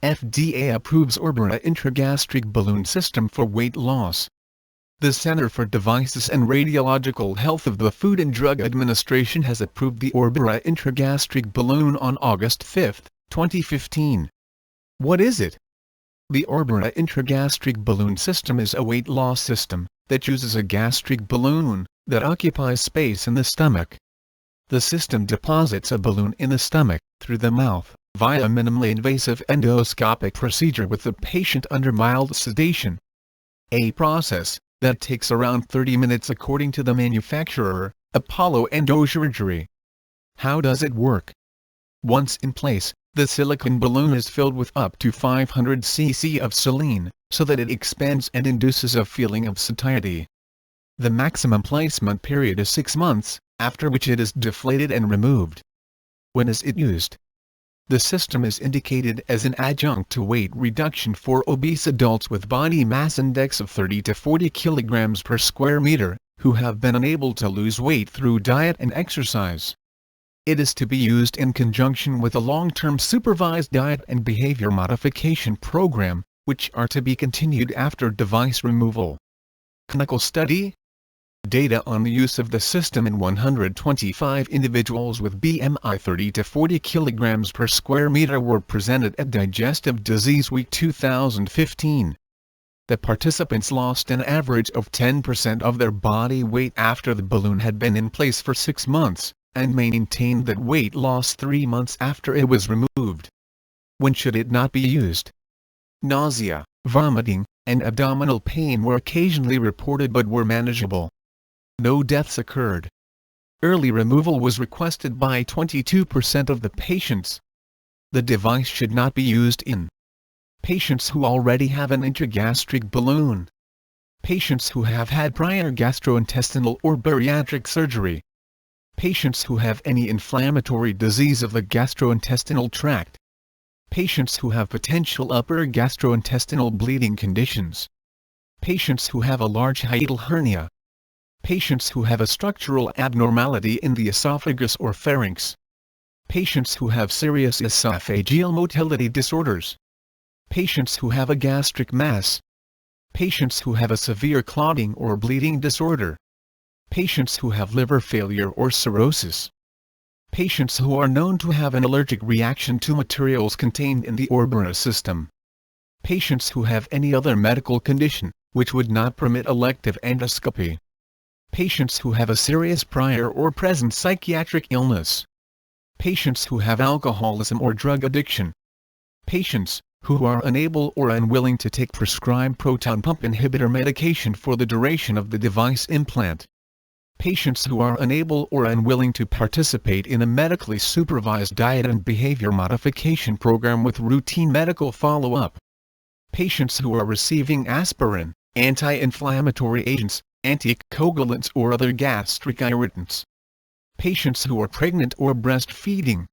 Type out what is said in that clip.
FDA approves ORBERA intragastric balloon system for weight loss. The Center for Devices and Radiological Health of the Food and Drug Administration has approved the ORBERA intragastric balloon on August 5, 2015. What is it? The ORBERA intragastric balloon system is a weight loss system that uses a gastric balloon that occupies space in the stomach. The system deposits a balloon in the stomach, through the mouth, via a minimally invasive endoscopic procedure with the patient under mild sedation. A process that takes around 30 minutes according to the manufacturer, Apollo Endosurgery. How does it work? Once in place, the silicone balloon is filled with up to 500 cc of saline, so that it expands and induces a feeling of satiety. The maximum placement period is 6 months, after which it is deflated and removed. When is it used? The system is indicated as an adjunct to weight reduction for obese adults with body mass index of 30 to 40 kg per square meter, who have been unable to lose weight through diet and exercise. It is to be used in conjunction with a long-term supervised diet and behavior modification program, which are to be continued after device removal. Clinical study? Data on the use of the system in 125 individuals with BMI 30 to 40 kg per square meter were presented at Digestive Disease Week 2015. The participants lost an average of 10% of their body weight after the balloon had been in place for 6 months, and maintained that weight loss 3 months after it was removed. When should it not be used? Nausea, vomiting, and abdominal pain were occasionally reported but were manageable. No deaths occurred. Early removal was requested by 22% of the patients. The device should not be used in patients who already have an intragastric balloon, patients who have had prior gastrointestinal or bariatric surgery, patients who have any inflammatory disease of the gastrointestinal tract, patients who have potential upper gastrointestinal bleeding conditions, patients who have a large hiatal hernia, patients who have a structural abnormality in the esophagus or pharynx, patients who have serious oesophageal motility disorders, patients who have a gastric mass, patients who have a severe clotting or bleeding disorder, patients who have liver failure or cirrhosis, patients who are known to have an allergic reaction to materials contained in the ORBERA system, patients who have any other medical condition, which would not permit elective endoscopy, patients who have a serious prior or present psychiatric illness, patients who have alcoholism or drug addiction, patients who are unable or unwilling to take prescribed proton pump inhibitor medication for the duration of the device implant, patients who are unable or unwilling to participate in a medically supervised diet and behavior modification program with routine medical follow-up, patients who are receiving aspirin, anti-inflammatory agents, anticoagulants or other gastric irritants, patients who are pregnant or breastfeeding,